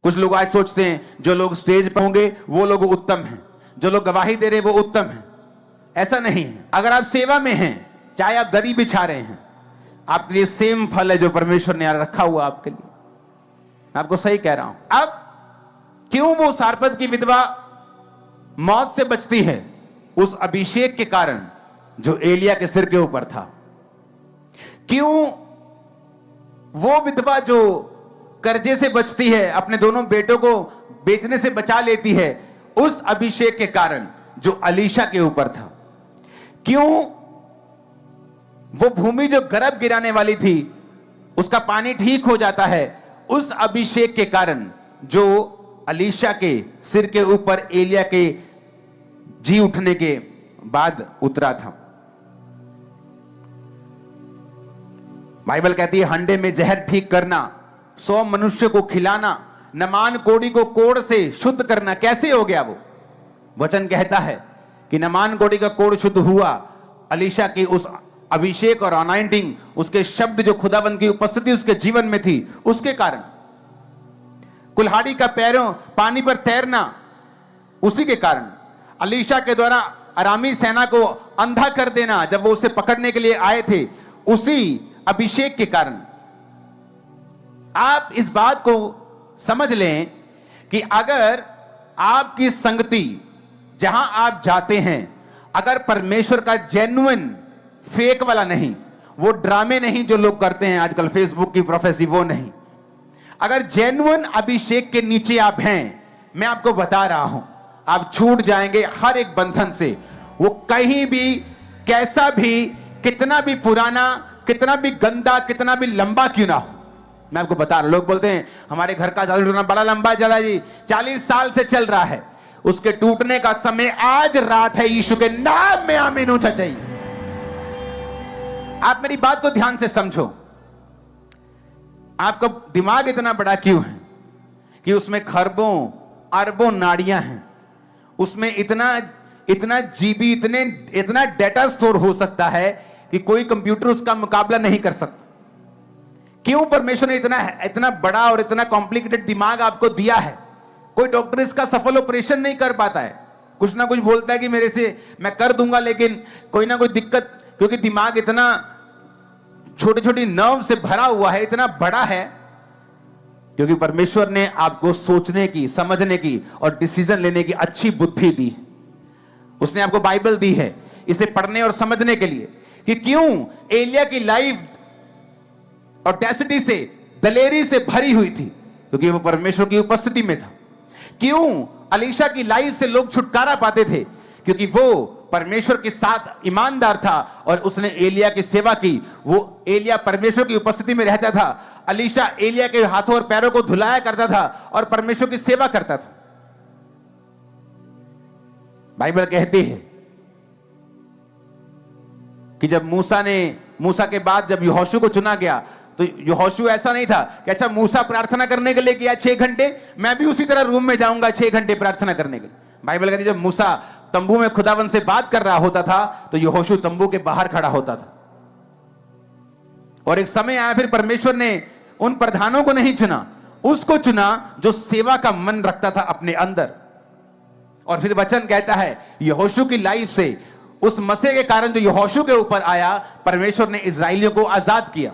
कुछ लोग आज सोचते हैं जो लोग स्टेज पर होंगे वो लोग उत्तम हैं, जो लोग गवाही दे रहे हैं वो उत्तम हैं। ऐसा नहीं है। अगर आप सेवा में हैं, चाहे आप दरी बिछा रहे हैं, आपके लिए सेम फल है जो परमेश्वर ने रखा हुआ आपके लिए। मैं आपको सही कह रहा हूं। अब क्यों वो सारपत की विधवा मौत से बचती है? उस अभिषेक के कारण जो एलिया के सिर के ऊपर था। क्यों वो विधवा जो कर्जे से बचती है, अपने दोनों बेटों को बेचने से बचा लेती है? उस अभिषेक के कारण जो अलीशा के ऊपर था। क्यों वो भूमि जो गर्भ गिराने वाली थी उसका पानी ठीक हो जाता है? उस अभिषेक के कारण जो अलीशा के सिर के ऊपर एलिया के जी उठने के बाद उतरा था। बाइबल कहती है हंडे में जहर ठीक करना, 100 मनुष्य को खिलाना, नमान कोड़ी को कोड़ से शुद्ध करना। कैसे हो गया वो? वचन कहता है कि नमान कोड़ी का कोड़ शुद्ध हुआ अलीशा की उस अभिषेक और अनाइंटिंग, उसके शब्द जो खुदावंद की उपस्थिति उसके जीवन में थी उसके कारण। कुल्हाड़ी का पैरों पानी पर तैरना उसी के कारण। अलीशा के द्वारा अरामी सेना को अंधा कर देना जब वो उसे पकड़ने के लिए आए थे, उसी अभिषेक के कारण। आप इस बात को समझ लें कि अगर आपकी संगति जहां आप जाते हैं, अगर परमेश्वर का जेन्युइन, फेक वाला नहीं, वो ड्रामे नहीं जो लोग करते हैं आजकल फेसबुक की प्रोफेसी, वो नहीं, अगर जेन्युइन अभिषेक के नीचे आप हैं, मैं आपको बता रहा हूं आप छूट जाएंगे हर एक बंधन से। वो कहीं भी, कैसा भी, कितना भी पुराना, कितना भी गंदा, कितना भी लंबा क्यों ना हो। मैं आपको बता रहा हूं, लोग बोलते हैं हमारे घर का जादू टूटना बड़ा लंबा चला जी, 40 साल से चल रहा है। उसके टूटने का समय आज रात है। यीशु के नाम में आमीन होना चाहिए। आप मेरी बात को ध्यान से समझो। आपका दिमाग इतना बड़ा क्यों है कि उसमें खरबों अरबों नाड़ियां हैं, उसमें इतना जीबी, इतना डेटा स्टोर हो सकता है कि कोई कंप्यूटर उसका मुकाबला नहीं कर सकता। क्यों परमेश्वर ने इतना बड़ा और इतना कॉम्प्लिकेटेड दिमाग आपको दिया है? कोई डॉक्टर इसका सफल ऑपरेशन नहीं कर पाता है। कुछ ना कुछ बोलता है कि मेरे से मैं कर दूंगा, लेकिन कोई ना कोई दिक्कत, क्योंकि दिमाग इतना छोटी छोटी नर्व से भरा हुआ है, इतना बड़ा है, क्योंकि परमेश्वर ने आपको सोचने की, समझने की और डिसीजन लेने की अच्छी बुद्धि दी है। उसने आपको बाइबल दी है इसे पढ़ने और समझने के लिए कि क्यों एलिया की लाइफ ऑडेसिटी से, दलेरी से भरी हुई थी, क्योंकि वो परमेश्वर की उपस्थिति में था। क्यों अलीशा की लाइफ से लोग छुटकारा पाते थे? क्योंकि वो परमेश्वर के साथ ईमानदार था और उसने एलिया की सेवा की। वो एलिया परमेश्वर की उपस्थिति में रहता था, अलीशा एलिया के हाथों और पैरों को धुलाया करता था और परमेश्वर की सेवा करता था। बाइबल कहती है कि जब मूसा के बाद जब यहोशू को चुना गया, तो यहोशू ऐसा नहीं था कि अच्छा मूसा प्रार्थना करने के लिए गया 6 घंटे, मैं भी उसी तरह रूम में जाऊंगा 6 घंटे प्रार्थना करने के लिए। बाइबल कहती है जब मूसा तंबू में खुदावन से बात कर रहा होता था तो यहोशू तंबू के बाहर खड़ा होता था। और एक समय आया फिर परमेश्वर ने उन प्रधानों को नहीं चुना, उसको चुना जो सेवा का मन रखता था अपने अंदर। और फिर वचन कहता है यहोशू की लाइफ से, उस मसीह के कारण जो यहोशू के ऊपर आया, परमेश्वर ने इस्राएलियों को आजाद किया।